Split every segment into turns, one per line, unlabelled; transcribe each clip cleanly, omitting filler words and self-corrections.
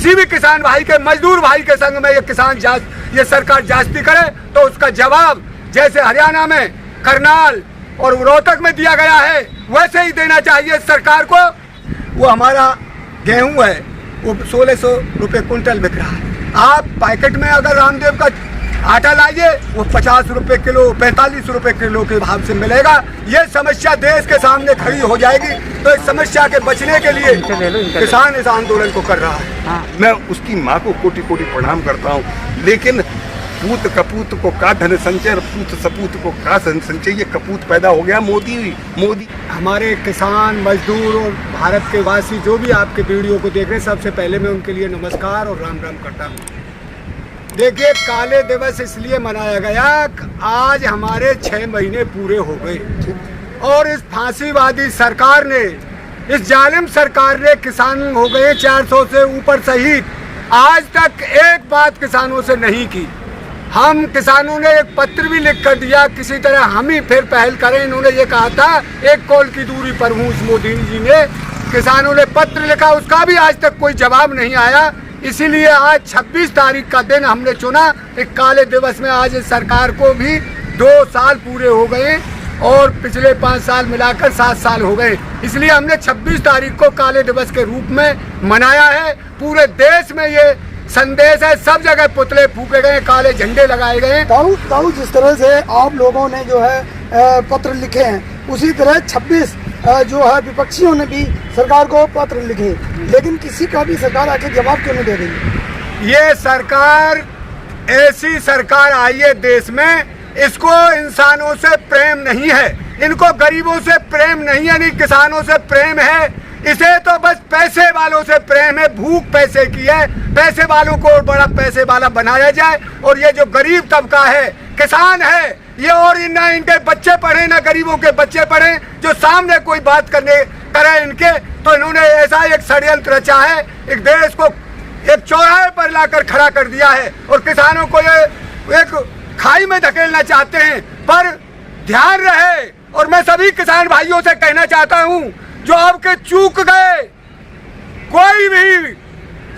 किसी भी किसान भाई के, मजदूर भाई के संग में ये सरकार ज्यादती करे तो उसका जवाब जैसे हरियाणा में करनाल और रोहतक में दिया गया है वैसे ही देना चाहिए सरकार को। वो हमारा गेहूं है वो 1600 रुपये कुंटल बिक रहा है। आप पैकेट में अगर रामदेव का आटा लाइए वो 50 रुपये किलो, 45 रुपये किलो के भाव से मिलेगा। ये समस्या देश के सामने खड़ी हो जाएगी, तो इस समस्या के बचने के लिए किसान इस आंदोलन को कर रहा है।
मैं उसकी माँ को कोटि कोटि प्रणाम करता हूँ, लेकिन पूत कपूत को का धन संचय, पूत सपूत को का धन संचय, ये कपूत पैदा हो गया मोदी।
हमारे किसान मजदूर और भारत के वासी जो भी आपके वीडियो को देख रहे हैं, सबसे पहले मैं उनके लिए नमस्कार और राम राम करता हूँ। देखिए, काले दिवस इसलिए मनाया गया, आज हमारे 6 महीने पूरे हो गए और इस फांसीवादी सरकार ने, इस जालिम सरकार ने किसान हो गए 400 से ऊपर शहीद, आज तक एक बात किसानों से नहीं की। हम किसानों ने एक पत्र भी लिख कर दिया, किसी तरह हम ही फिर पहल करें। इन्होंने ये कहा था 1 कॉल की दूरी पर हूँ, मोदी जी ने, किसानों ने पत्र लिखा, उसका भी आज तक कोई जवाब नहीं आया। इसीलिए आज 26 तारीख का दिन हमने चुना। एक काले दिवस में आज इस सरकार को भी 2 साल पूरे हो गए और पिछले 5 साल मिलाकर 7 साल हो गए। इसलिए हमने 26 तारीख को काले दिवस के रूप में मनाया है। पूरे देश में ये संदेश है, सब जगह पुतले फूके गए, काले झंडे लगाए गए।
ताऊ जिस तरह से आप लोगों ने जो है पत्र लिखे हैं, उसी तरह 26 जो है विपक्षियों ने भी सरकार को पत्र लिखे, लेकिन किसी का भी सरकार आके जवाब क्यों नहीं दे रही?
ये सरकार, ऐसी सरकार आई है देश में, इसको इंसानों से प्रेम नहीं है, इनको गरीबों से प्रेम नहीं है, नहीं किसानों से प्रेम है। इसे तो बस पैसे वालों से प्रेम है, भूख पैसे की है, पैसे वालों को और बड़ा पैसे वाला बनाया जाए और ये जो गरीब तबका है, किसान है, ये और ना इनके बच्चे पढ़े ना गरीबों के बच्चे पढ़े, जो सामने कोई बात करे इनके, तो इन्होंने ऐसा एक षड्यंत्र रचा है, एक देश को एक चौराहे पर लाकर खड़ा कर दिया है और किसानों को ये एक खाई में धकेलना चाहते हैं। पर ध्यान रहे, और मैं सभी किसान भाइयों से कहना चाहता हूं जो आपके चूक गए, कोई भी,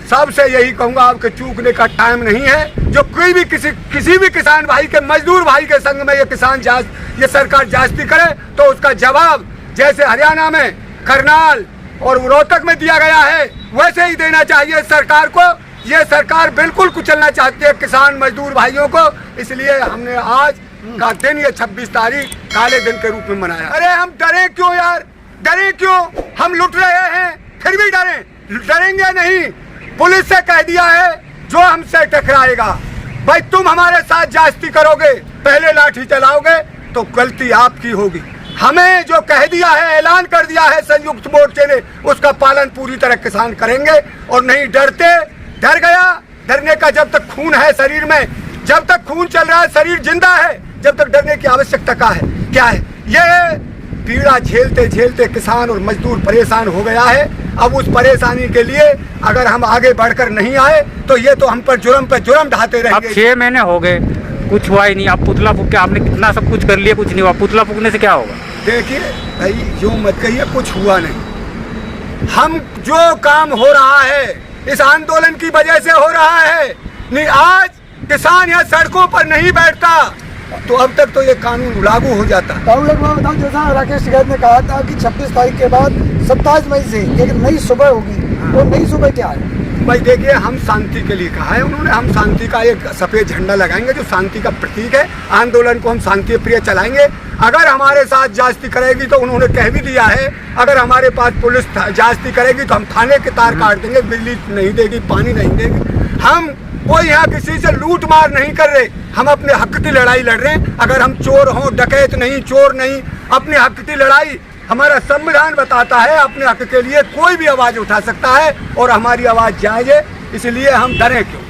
सबसे यही कहूंगा, आपके चूकने का टाइम नहीं है। जो कोई भी किसी भी किसान भाई के, मजदूर भाई के संग में ये सरकार ज्यादती करे तो उसका जवाब जैसे हरियाणा में करनाल और रोहतक में दिया गया है वैसे ही देना चाहिए सरकार को। ये सरकार बिल्कुल कुचलना चाहती है किसान मजदूर भाइयों को, इसलिए हमने आज का दिन, ये 26 तारीख काले दिन के रूप में मनाया। अरे हम डरे क्यों यार, डरे क्यों? हम लुट रहे हैं फिर भी डरेंगे नहीं। पुलिस से कह दिया है जो हमसे टकराएगा, भाई तुम हमारे साथ ज्यादती करोगे, पहले लाठी चलाओगे तो गलती आपकी होगी। हमें जो कह दिया है, ऐलान कर दिया है संयुक्त मोर्चे ने, उसका पालन पूरी तरह किसान करेंगे और नहीं डरते। डर गया, डरने का जब तक खून है शरीर में, जब तक खून चल रहा है, शरीर जिंदा है, जब तक डरने की आवश्यकता क्या है? ये पीड़ा झेलते झेलते किसान और मजदूर परेशान हो गया है। अब उस परेशानी के लिए अगर हम आगे बढ़कर नहीं आए तो ये तो हम पर जुर्म ढाते रहेंगे।
अब 6 महीने हो गए, कुछ हुआ ही नहीं। आप पुतला फूक के, आपने कितना सब कुछ कर लिया, कुछ नहीं हुआ। पुतला फूकने से क्या होगा?
देखिए भाई, जो मत कहिए, कुछ हुआ नहीं। हम जो काम हो रहा है इस आंदोलन की वजह से हो रहा है। नहीं, आज किसान यहाँ सड़कों पर नहीं बैठता तो अब तक तो ये कानून लागू हो जाता।
बताऊं, जैसा राकेश टिकैत ने कहा था कि 26 तारीख के बाद 27 मई से एक नई सुबह होगी, तो नई सुबह क्या है?
भाई देखिए, हम शांति के लिए कहा है उन्होंने, हम शांति का एक सफेद झंडा लगाएंगे जो शांति का प्रतीक है। आंदोलन को हम शांति प्रिय चलाएंगे। अगर हमारे साथ ज्यादती करेगी तो उन्होंने कह भी दिया है, अगर हमारे पास पुलिस ज्यादती करेगी तो हम थाने के तार काट देंगे, बिजली नहीं देगी, पानी नहीं देगी। हम कोई यहाँ किसी से लूट मार नहीं कर रहे, हम अपने हक की लड़ाई लड़ रहे हैं। अगर हम चोर हों, डकैत नहीं, चोर नहीं, अपने हक की लड़ाई, हमारा संविधान बताता है अपने हक के लिए कोई भी आवाज उठा सकता है और हमारी आवाज जायज है, इसलिए हम डरे क्यों?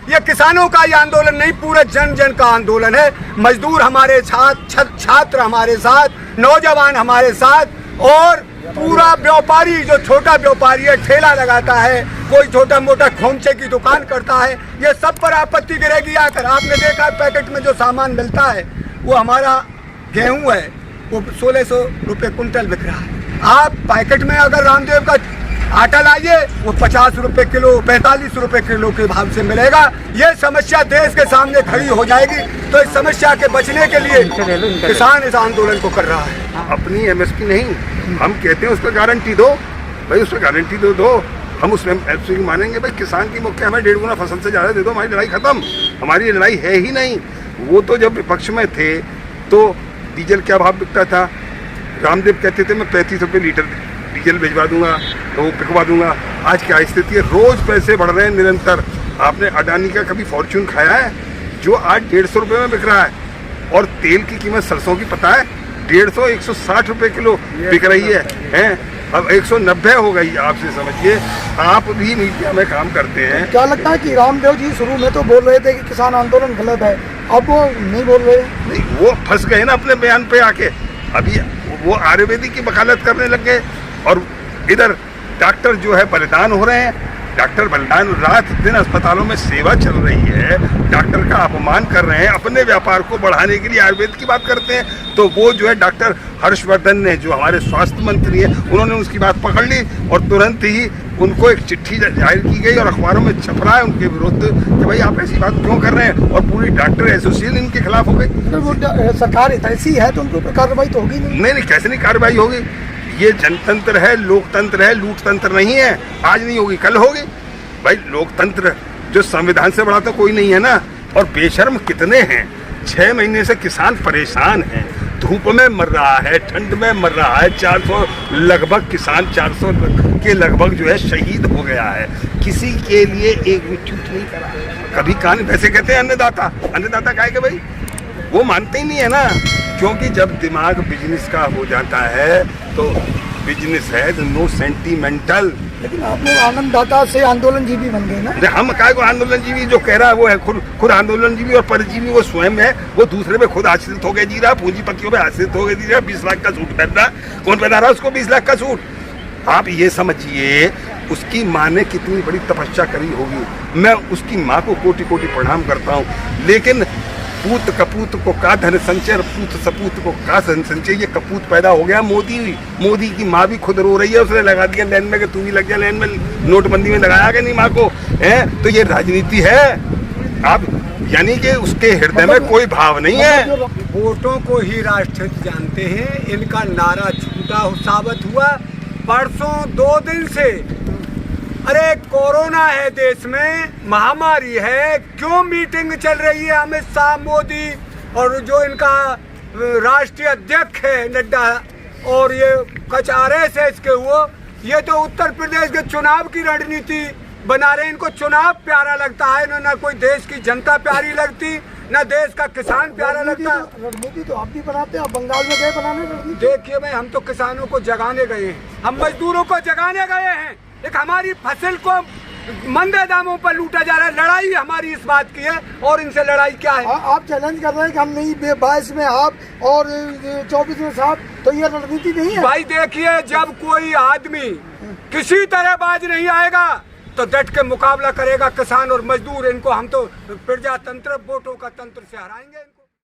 ये किसानों का ये आंदोलन नहीं, पूरे जन जन का आंदोलन है। मजदूर हमारे साथ, छात्र हमारे साथ, नौजवान हमारे साथ, और पूरा व्यापारी, जो छोटा व्यापारी है, ठेला लगाता है, कोई छोटा मोटा खोमचे की दुकान करता है, ये सब पर आपत्ति गिरेगी आकर। आपने देखा पैकेट में जो सामान मिलता है, वो हमारा गेहूं है, वो 1600 रुपये कुंटल बिक रहा है। आप पैकेट में अगर रामदेव का आटा लाइए, वो 50 रुपए किलो 45 रुपए किलो के भाव से मिलेगा। ये समस्या देश के सामने खड़ी हो जाएगी। तो इस समस्या के बचने के लिए किसान इस आंदोलन को कर रहा है।
अपनी एमएसपी नहीं, हम कहते हैं उस पर गारंटी दो भाई, उस पर गारंटी दो। हम उसमें एमएसपी मानेंगे भाई, किसान की मुख्य हमें 1.5 गुना फसल से ज़्यादा दे दो, हमारी लड़ाई खत्म। हमारी लड़ाई है ही नहीं। वो तो जब विपक्ष में थे तो डीजल क्या भाव बिकता था, रामदेव कहते थे मैं 35 रुपये लीटर डीजल भिजवा दूंगा तो वो बिकवा दूंगा। आज क्या स्थिति है, रोज पैसे बढ़ रहे हैं निरंतर। आपने अडानी का कभी फॉर्च्यून खाया है जो आज 150 रुपये में बिक रहा है? और तेल की कीमत सरसों की पता है 150 160 रुपये किलो बिक रही है? अब 190 हो गई। आपसे समझिए, आप भी मीडिया में काम करते हैं।
क्या लगता है कि रामदेव जी शुरू में तो बोल रहे थे कि किसान आंदोलन गलत है, अब वो नहीं बोल रहे?
नहीं, वो फंस गए ना अपने बयान पे आके। अभी वो आयुर्वेदिक की वकालत करने लग गए और इधर डॉक्टर जो है बलिदान हो रहे हैं। डॉक्टर बलिदान, रात दिन अस्पतालों में सेवा चल रही है, डॉक्टर का अपमान कर रहे हैं, अपने व्यापार को बढ़ाने के लिए आयुर्वेद की बात करते हैं। तो वो जो है डॉक्टर हर्षवर्धन ने, जो हमारे स्वास्थ्य मंत्री हैं, उन्होंने उसकी बात पकड़ ली और तुरंत ही उनको एक चिट्ठी जाहिर की गई और अखबारों में छप रहा है उनके विरुद्ध कि भाई आप ऐसी बात क्यों कर रहे हैं, और पूरी डॉक्टर एसोसिएशन इनके खिलाफ हो गई।
वो सरकार ऐसी है तो उनके ऊपर कार्रवाई तो होगी नहीं?
नहीं, कैसे नहीं कार्रवाई होगी? ये जनतंत्र है, लोकतंत्र है, लूटतंत्र नहीं है। आज नहीं होगी कल होगी भाई। लोकतंत्र जो संविधान से बड़ा तो कोई नहीं है ना। और बेशर्म कितने हैं, 6 महीने से किसान परेशान है, धूप में मर रहा है, ठंड में मर रहा है। 400 लगभग किसान 400 के लगभग जो है शहीद हो गया है। किसी के लिए एक भी चूक नहीं करा। कभी कान वैसे कहते हैं अन्नदाता काहे के भाई, वो मानते ही नहीं है ना। क्योंकि जब दिमाग बिजनेस का हो जाता है तो बिजनेस है, नो सेंटिमेंटल।
लेकिन आप लोग आनंददाता से आंदोलनजीवी बन गए ना।
हम काय को आंदोलनजीवी, जो कह रहा है वो है खुद आंदोलनजीवी और परजीवी वो स्वयं है। वो दूसरे पे खुद आश्रित होकर जी रहा, पूंजीपतियों पे आश्रित होकर जी रहा। 20 लाख का सूट पहन रहा, कौन पहना रहा उसको 20 लाख का सूट? आप ये समझिए उसकी माँ ने कितनी बड़ी तपस्या करी होगी। मैं उसकी माँ को कोटि कोटि प्रणाम करता हूँ। लेकिन पूत कपूत को का धन संचय, पूत सपूत को का धन संचय, ये कपूत पैदा हो गया। मोदी की माँ भी खुद रो रही है, उसने लगा दिया लाइन में कि तू भी लग गया लाइन में। नोटबंदी में लगाया कि नहीं माँ को है? तो ये राजनीति है। आप यानी कि उसके हृदय में कोई भाव नहीं है।
वोटों को ही राष्ट्रहित जानते हैं। इनका नारा झूठा साबित हुआ। परसों 2 दिन से अरे कोरोना है देश में, महामारी है, क्यों मीटिंग चल रही है अमित शाह, मोदी और जो इनका राष्ट्रीय अध्यक्ष है नड्डा, और ये कच RSS है इसके वो, ये तो उत्तर प्रदेश के चुनाव की रणनीति बना रहे हैं। इनको चुनाव प्यारा लगता है ना कोई देश की जनता प्यारी लगती, ना देश का किसान प्यारा लगता।
रणनीति तो आप भी बनाते हैं, आप बंगाल में गए बनाने रणनीति?
देखिए भाई, हम तो किसानों को जगाने गए हैं, हम मजदूरों को जगाने गए हैं। एक हमारी फसल को मंदे दामों पर लूटा जा रहा है, लड़ाई हमारी इस बात की है। और इनसे लड़ाई क्या है?
आप चैलेंज कर रहे हैं कि हम नहीं, 22 में आप और 24 में साहब, तो ये रणनीति नहीं है
भाई। देखिए, जब कोई आदमी किसी तरह बाज नहीं आएगा तो डट के मुकाबला करेगा किसान और मजदूर। इनको हम तो प्रजातंत्र, वोटों का तंत्र से हराएंगे।